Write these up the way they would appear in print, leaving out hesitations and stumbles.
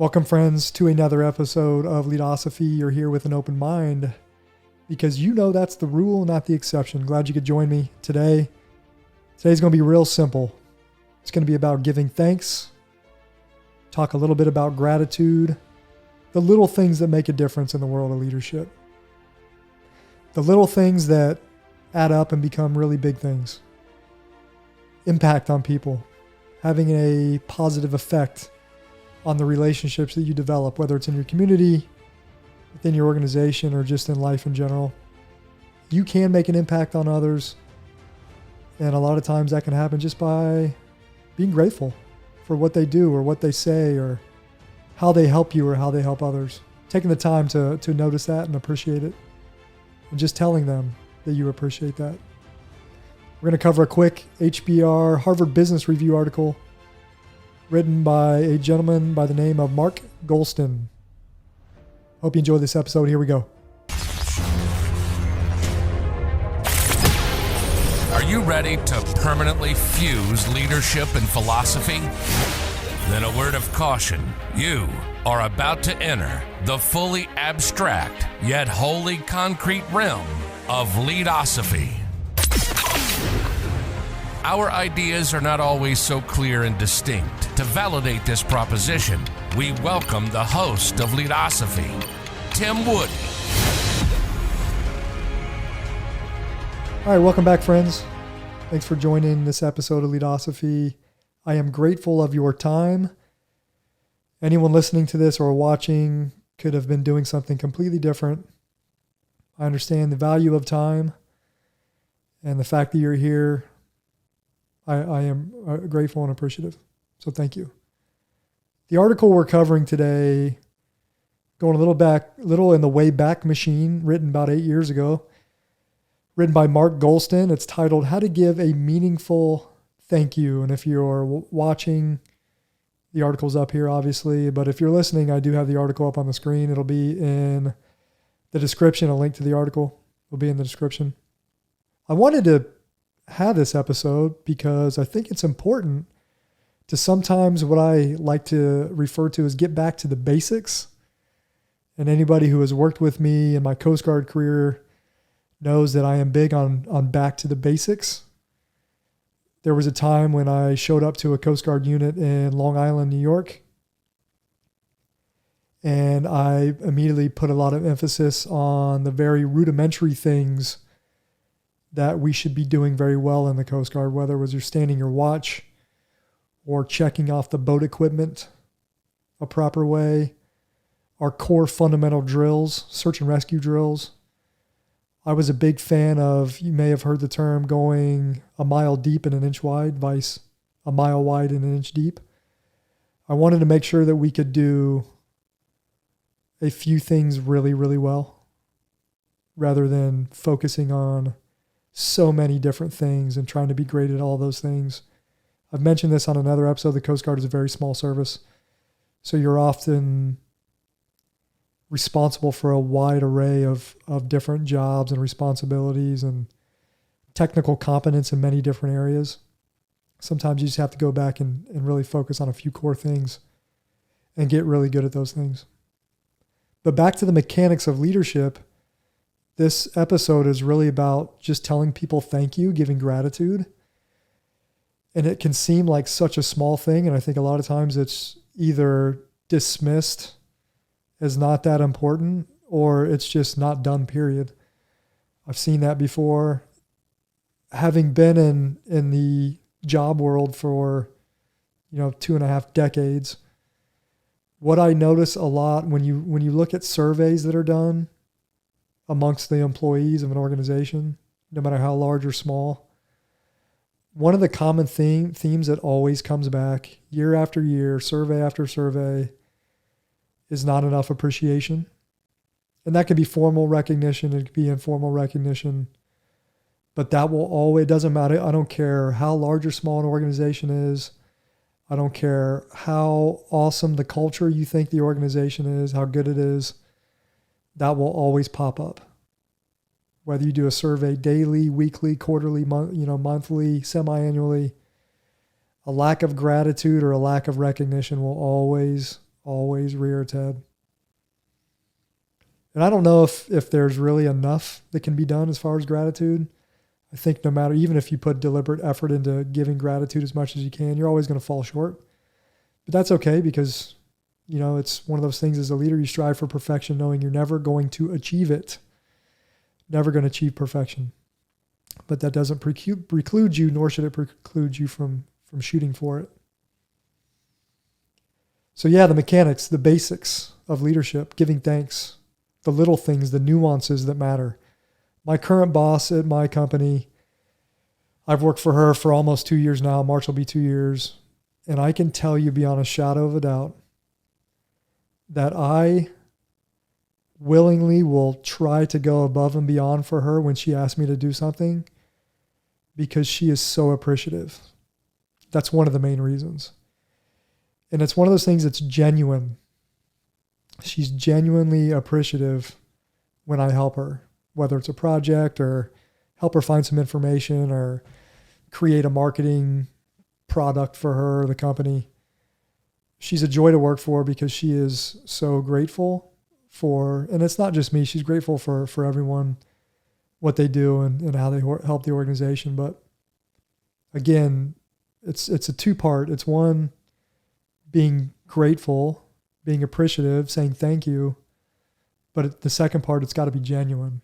Welcome, friends, to another episode of Leadosophy. You're here with an open mind because you know that's the rule, not the exception. Glad you could join me today. Today's going to be real simple. It's going to be about giving thanks, talk a little bit about gratitude, the little things that make a difference in the world of leadership, the little things that add up and become really big things, impact on people, having a positive effect on the relationships that you develop, whether it's in your community, within your organization, or just in life in general. You can make an impact on others, and a lot of times that can happen just by being grateful for what they do or what they say or how they help you or how they help others. Taking the time to notice that and appreciate it, and just telling them that you appreciate that. We're going to cover a quick HBR Harvard Business Review article written by a gentleman by the name of Mark Goulston. Hope you enjoy this episode. Here we go. Are you ready to permanently fuse leadership and philosophy? Then a word of caution. You are about to enter the fully abstract yet wholly concrete realm of Leadosophy. Our ideas are not always so clear and distinct. To validate this proposition, we welcome the host of Leadosophy, Tim Wood. All right, welcome back, friends. Thanks for joining this episode of Leadosophy. I am grateful of your time. Anyone listening to this or watching could have been doing something completely different. I understand the value of time and the fact that you're here. I am grateful and appreciative. So thank you. The article we're covering today, going a little in the way back machine, written about 8 years ago, written by Mark Goulston. It's titled How to Give a Meaningful Thank You. And if you're watching, the article's up here, obviously. But if you're listening, I do have the article up on the screen. It'll be in the description. A link to the article will be in the description. I wanted to have this episode because I think it's important to sometimes what I like to refer to as get back to the basics. And anybody who has worked with me in my Coast Guard career knows that I am big on back to the basics. There was a time when I showed up to a Coast Guard unit in Long Island, New York, and I immediately put a lot of emphasis on the very rudimentary things that we should be doing very well in the Coast Guard, whether it was you're standing your watch or checking off the boat equipment a proper way, our core fundamental drills, search and rescue drills. I was a big fan of, you may have heard the term, going a mile deep and an inch wide, vice a mile wide and an inch deep. I wanted to make sure that we could do a few things really, really well, rather than focusing on so many different things and trying to be great at all those things. I've mentioned this on another episode. The Coast Guard is a very small service, so you're often responsible for a wide array of different jobs and responsibilities and technical competence in many different areas. Sometimes you just have to go back and really focus on a few core things and get really good at those things. But back to the mechanics of leadership, this episode is really about just telling people thank you, giving gratitude. And it can seem like such a small thing, and I think a lot of times it's either dismissed as not that important, or it's just not done, period. I've seen that before. Having been in the job world for 2.5 decades, what I notice a lot when you look at surveys that are done amongst the employees of an organization, no matter how large or small, one of the common themes that always comes back year after year, survey after survey, is not enough appreciation. And that could be formal recognition, it could be informal recognition, but that will always, it doesn't matter. I don't care how large or small an organization is. I don't care how awesome the culture you think the organization is, how good it is. That will always pop up. Whether you do a survey daily, weekly, quarterly, monthly, semi-annually, a lack of gratitude or a lack of recognition will always always rear its head. And I don't know if there's really enough that can be done as far as gratitude. I think no matter, even if you put deliberate effort into giving gratitude as much as you can, you're always going to fall short. But that's okay, because, it's one of those things as a leader, you strive for perfection, knowing you're never going to achieve it. Never going to achieve perfection. But that doesn't preclude you, nor should it preclude you from shooting for it. So yeah, the mechanics, the basics of leadership, giving thanks, the little things, the nuances that matter. My current boss at my company, I've worked for her for almost 2 years now. March will be 2 years. And I can tell you beyond a shadow of a doubt that I willingly will try to go above and beyond for her when she asks me to do something, because she is so appreciative. That's one of the main reasons. And it's one of those things that's genuine. She's genuinely appreciative when I help her, whether it's a project or help her find some information or create a marketing product for her, the company. She's a joy to work for because she is so grateful for, and it's not just me, she's grateful for everyone, what they do and how they help the organization. But again, it's a two-part. It's one, being grateful, being appreciative, saying thank you. But the second part, it's got to be genuine.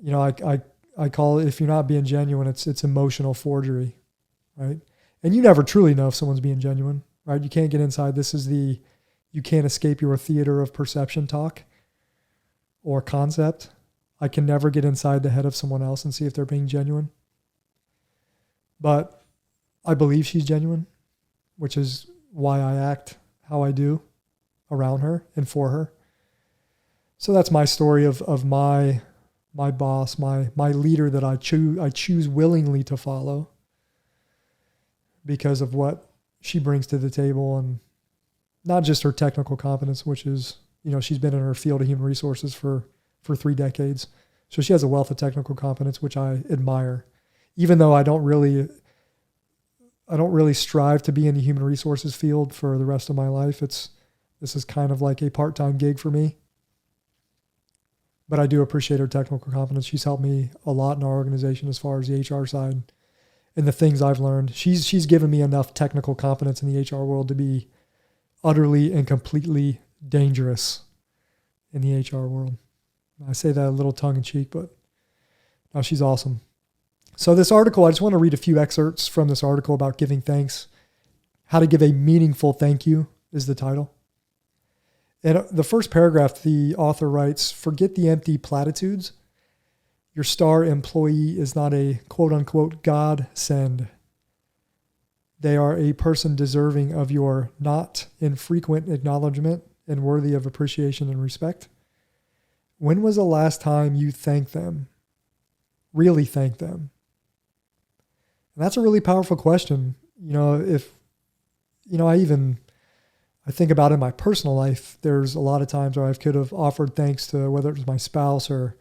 I call it, if you're not being genuine, it's emotional forgery, right? And you never truly know if someone's being genuine, right? You can't get inside. You can't escape your theater of perception talk or concept. I can never get inside the head of someone else and see if they're being genuine. But I believe she's genuine, which is why I act how I do around her and for her. So that's my story of my boss, my leader that I choose willingly to follow because of what she brings to the table, and not just her technical competence, which is, she's been in her field of human resources for 3 decades. So she has a wealth of technical competence, which I admire, even though I don't really strive to be in the human resources field for the rest of my life. This is kind of like a part-time gig for me. But I do appreciate her technical competence. She's helped me a lot in our organization as far as the HR side and the things I've learned. She's given me enough technical competence in the HR world to be utterly and completely dangerous in the HR world. I say that a little tongue in cheek, but no, she's awesome. So this article, I just want to read a few excerpts from this article about giving thanks. How to give a meaningful thank you is the title. And the first paragraph, the author writes, "Forget the empty platitudes. Your star employee is not a quote-unquote godsend. They are a person deserving of your not infrequent acknowledgement and worthy of appreciation and respect. When was the last time you thanked them? Really thanked them?" And that's a really powerful question. I think about in my personal life, there's a lot of times where I could have offered thanks to, whether it was my spouse or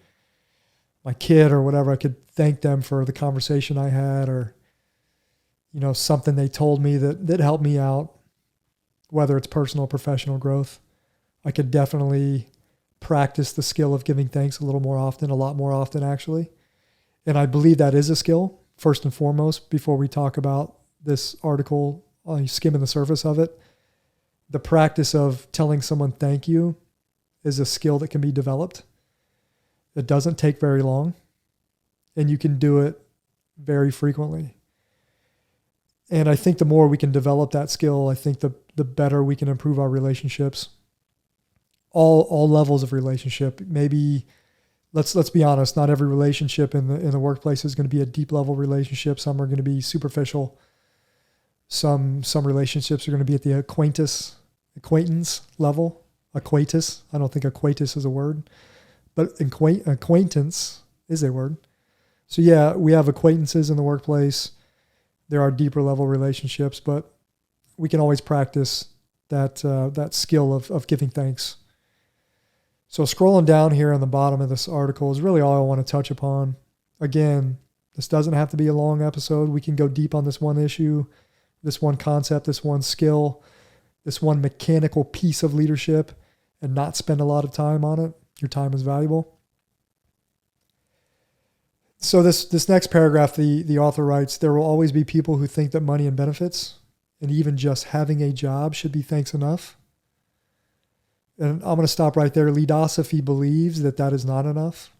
my kid or whatever. I could thank them for the conversation I had, or, something they told me that helped me out, whether it's personal or professional growth. I could definitely practice the skill of giving thanks a lot more often, actually. And I believe that is a skill, first and foremost, before we talk about this article, skimming the surface of it. The practice of telling someone thank you is a skill that can be developed. It doesn't take very long, and you can do it very frequently. And I think the more we can develop that skill, I think the better we can improve our relationships. All levels of relationship. Maybe let's be honest, not every relationship in the workplace is going to be a deep level relationship. Some are going to be superficial. Some relationships are going to be at the acquaintance level. Acquaintance. I don't think acquaintance is a word, but acquaintance is a word. So yeah, we have acquaintances in the workplace. There are deeper level relationships, but we can always practice that skill of giving thanks. So scrolling down here on the bottom of this article is really all I want to touch upon. Again, this doesn't have to be a long episode. We can go deep on this one issue, this one concept, this one skill. this one mechanical piece of leadership and not spend a lot of time on it. Your time is valuable. So this next paragraph, the author writes, there will always be people who think that money and benefits and even just having a job should be thanks enough. And I'm going to stop right there. Leadosophy believes that that is not enough.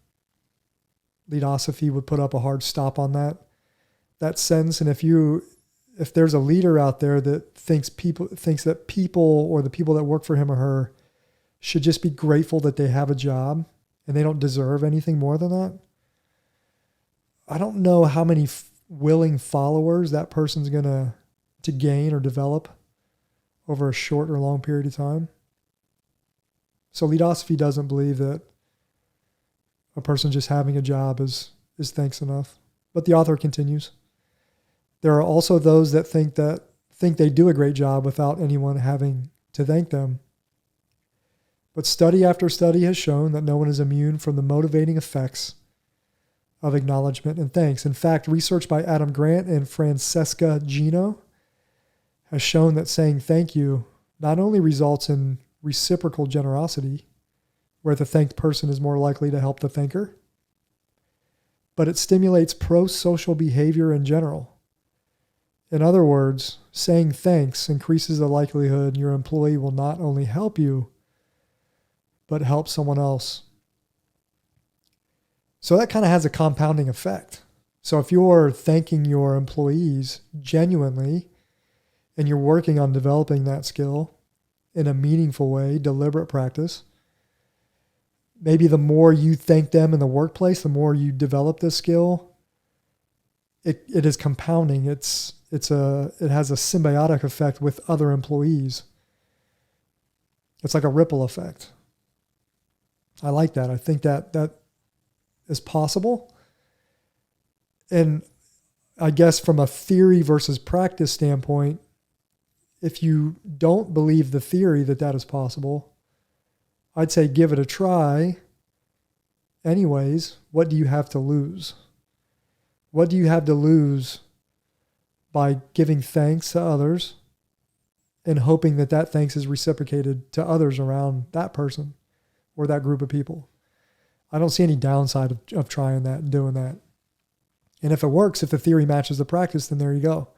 Leadosophy would put up a hard stop on that sentence. And if there's a leader out there that thinks that people or the people that work for him or her should just be grateful that they have a job and they don't deserve anything more than that, I don't know how many willing followers that person's going to gain or develop over a short or long period of time. So Leadosophy doesn't believe that a person just having a job is thanks enough. But the author continues. There are also those that think they do a great job without anyone having to thank them. But study after study has shown that no one is immune from the motivating effects of acknowledgement and thanks. In fact, research by Adam Grant and Francesca Gino has shown that saying thank you not only results in reciprocal generosity, where the thanked person is more likely to help the thanker, but it stimulates pro-social behavior in general. In other words, saying thanks increases the likelihood your employee will not only help you, but help someone else. So that kind of has a compounding effect. So if you're thanking your employees genuinely and you're working on developing that skill in a meaningful way, deliberate practice, maybe the more you thank them in the workplace, the more you develop this skill, it is compounding. It has a symbiotic effect with other employees. It's like a ripple effect. I like that. I think that is possible. And I guess from a theory versus practice standpoint, if you don't believe the theory that is possible, I'd say give it a try. Anyways, what do you have to lose? What do you have to lose by giving thanks to others and hoping that thanks is reciprocated to others around that person or that group of people? I don't see any downside of trying that and doing that. And if it works, if the theory matches the practice, then there you go.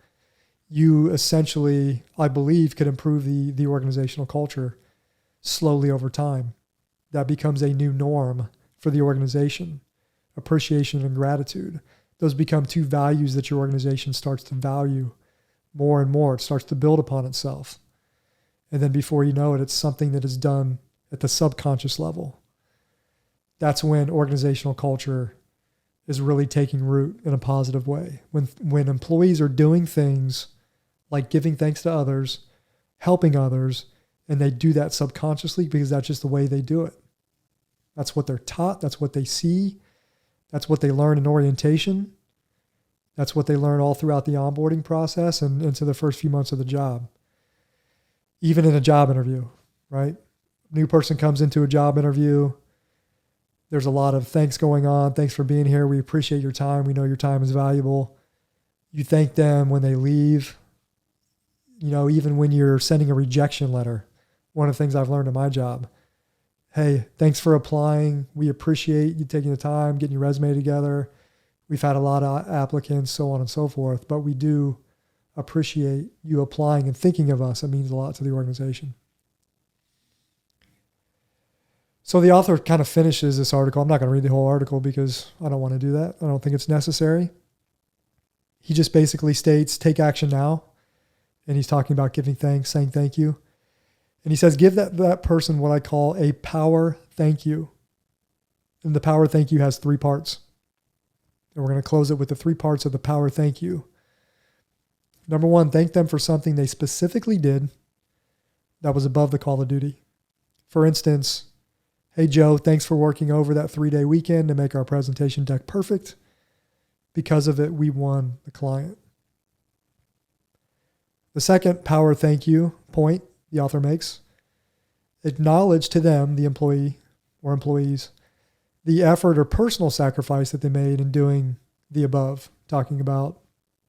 You essentially, I believe, could improve the organizational culture slowly over time. That becomes a new norm for the organization. Appreciation and gratitude. Those become two values that your organization starts to value more and more. It starts to build upon itself. And then before you know it, it's something that is done at the subconscious level. That's when organizational culture is really taking root in a positive way. When employees are doing things like giving thanks to others, helping others, and they do that subconsciously because that's just the way they do it. That's what they're taught. That's what they see. That's what they learn in orientation. That's what they learn all throughout the onboarding process and into the first few months of the job. Even in a job interview, right? New person comes into a job interview. There's a lot of thanks going on. Thanks for being here. We appreciate your time. We know your time is valuable. You thank them when they leave. You know, even when you're sending a rejection letter, one of the things I've learned in my job, hey, thanks for applying. We appreciate you taking the time, getting your resume together. We've had a lot of applicants, so on and so forth, but we do appreciate you applying and thinking of us. It means a lot to the organization. So the author kind of finishes this article. I'm not going to read the whole article because I don't want to do that. I don't think it's necessary. He just basically states, take action now. And he's talking about giving thanks, saying thank you. And he says, give that person what I call a power thank you. And the power thank you has 3 parts. And we're going to close it with the 3 parts of the power thank you. Number 1, thank them for something they specifically did that was above the call of duty. For instance, hey, Joe, thanks for working over that 3-day weekend to make our presentation deck perfect. Because of it, we won the client. The second power thank you point the author makes, acknowledge to them, the employee or employees, the effort or personal sacrifice that they made in doing the above, talking about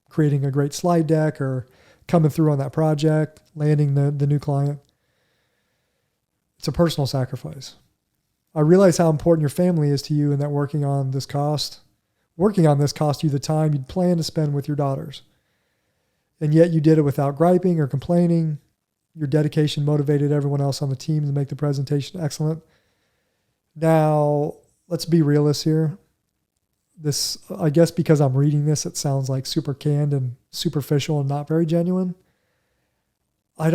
creating a great slide deck or coming through on that project, landing the new client. It's a personal sacrifice. I realize how important your family is to you and that working on this cost you the time you'd plan to spend with your daughters. And yet you did it without griping or complaining. Your dedication motivated everyone else on the team to make the presentation excellent. Now, let's be realists here. This, I guess because I'm reading this, it sounds like super canned and superficial and not very genuine. I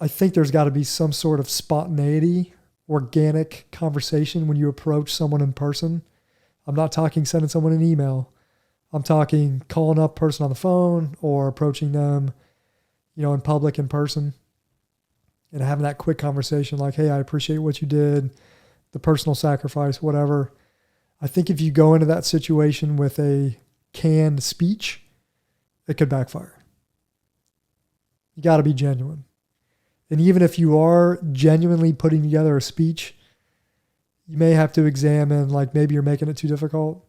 think there's got to be some sort of spontaneity, organic conversation when you approach someone in person. I'm not talking sending someone an email. I'm talking calling up a person on the phone or approaching them, in public in person and having that quick conversation like, hey, I appreciate what you did, the personal sacrifice, whatever. I think if you go into that situation with a canned speech, it could backfire. You got to be genuine. And even if you are genuinely putting together a speech, you may have to examine, like maybe you're making it too difficult.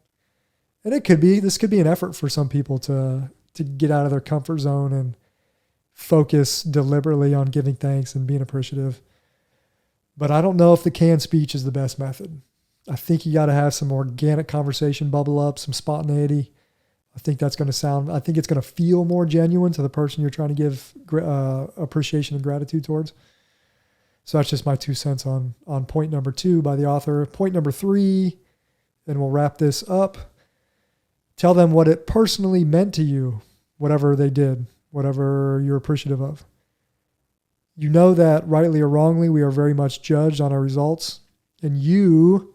And this could be an effort for some people to get out of their comfort zone and focus deliberately on giving thanks and being appreciative. But I don't know if the canned speech is the best method. I think you got to have some organic conversation bubble up, some spontaneity. I think it's going to feel more genuine to the person you're trying to give appreciation and gratitude towards. So that's just my 2 cents on point number 2 by the author. Point number 3, and we'll wrap this up. Tell them what it personally meant to you, whatever they did, whatever you're appreciative of. You know that rightly or wrongly, we are very much judged on our results. And you,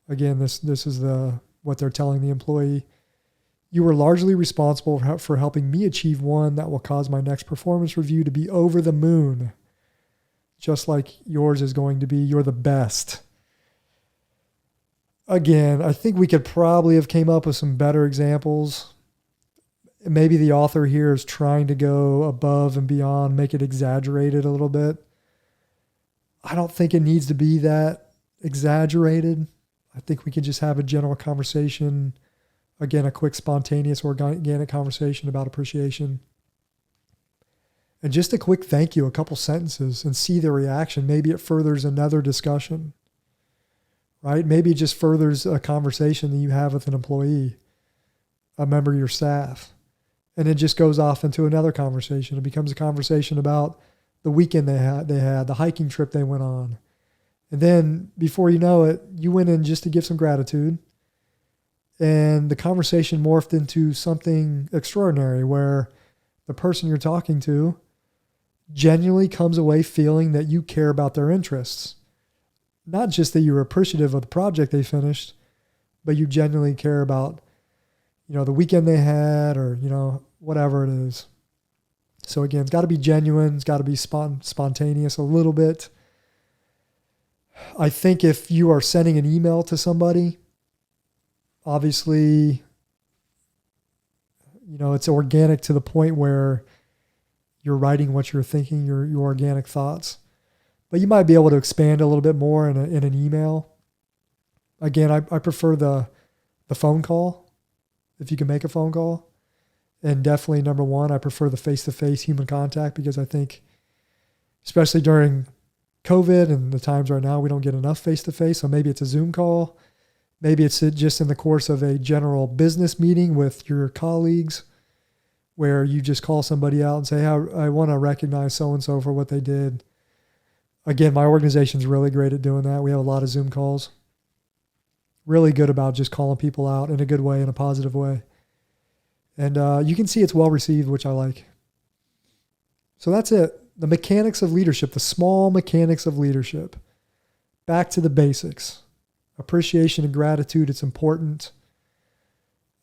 again, this is what they're telling the employee, you were largely responsible for helping me achieve one that will cause my next performance review to be over the moon. Just like yours is going to be. You're the best. Again, I think we could probably have came up with some better examples. Maybe the author here is trying to go above and beyond, make it exaggerated a little bit. I don't think it needs to be that exaggerated. I think we could just have a general conversation. Again, a quick, spontaneous, organic conversation about appreciation. And just a quick thank you, a couple sentences, and see the reaction. Maybe it furthers another discussion, right? Maybe it just furthers a conversation that you have with an employee, a member of your staff. And it just goes off into another conversation. It becomes a conversation about the weekend they had, the hiking trip they went on. And then before you know it, you went in just to give some gratitude. And the conversation morphed into something extraordinary where the person you're talking to genuinely comes away feeling that you care about their interests. Not just that you're appreciative of the project they finished, but you genuinely care about, the weekend they had or, whatever it is. So again, it's got to be genuine. It's got to be spontaneous a little bit. I think if you are sending an email to somebody, obviously, it's organic to the point where you're writing what you're thinking, your organic thoughts. But you might be able to expand a little bit more in an email. Again, I prefer the phone call, if you can make a phone call. And definitely, number one, I prefer the face-to-face human contact because I think, especially during COVID and the times right now, we don't get enough face-to-face. So maybe it's a Zoom call. Maybe it's just in the course of a general business meeting with your colleagues where you just call somebody out and say, hey, I want to recognize so-and-so for what they did. Again, my organization's really great at doing that. We have a lot of Zoom calls. Really good about just calling people out in a good way, in a positive way. And you can see it's well received, which I like. So that's it. The mechanics of leadership, the small mechanics of leadership. Back to the basics. Appreciation and gratitude, it's important.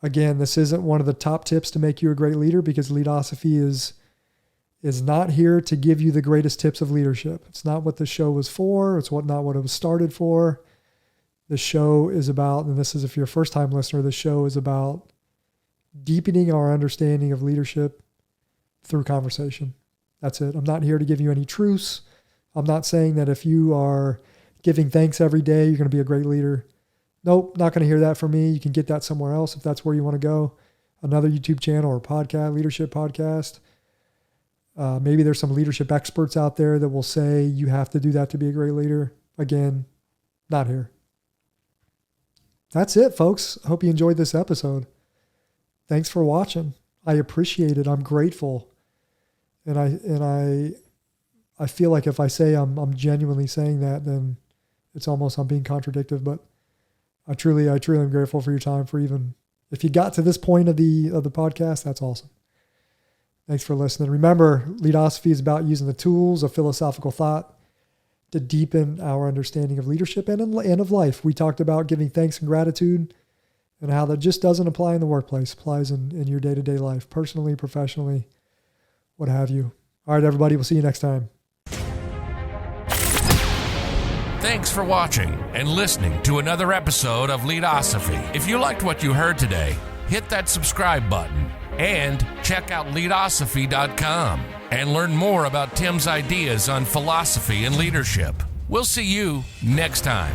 Again, this isn't one of the top tips to make you a great leader because Leadosophy is not here to give you the greatest tips of leadership. It's not what the show was for. It's not what it was started for. The show is about, and this is if you're a first-time listener, the show is about deepening our understanding of leadership through conversation. That's it. I'm not here to give you any truths. I'm not saying that if you are giving thanks every day, you're going to be a great leader. Nope, not going to hear that from me. You can get that somewhere else if that's where you want to go. Another YouTube channel or podcast, leadership podcast. Maybe there's some leadership experts out there that will say you have to do that to be a great leader. Again, not here. That's it, folks. I hope you enjoyed this episode. Thanks for watching. I appreciate it. I'm grateful. And I feel like if I say I'm genuinely saying that, then it's almost I'm being contradictory. But I truly am grateful for your time, for even if you got to this point of the podcast, that's awesome. Thanks for listening. Remember, Leadosophy is about using the tools of philosophical thought to deepen our understanding of leadership and of life. We talked about giving thanks and gratitude and how that just doesn't apply in the workplace, applies in your day-to-day life, personally, professionally, what have you. All right, everybody, we'll see you next time. Thanks for watching and listening to another episode of Leadosophy. If you liked what you heard today, hit that subscribe button and check out Leadosophy.com and learn more about Tim's ideas on philosophy and leadership. We'll see you next time.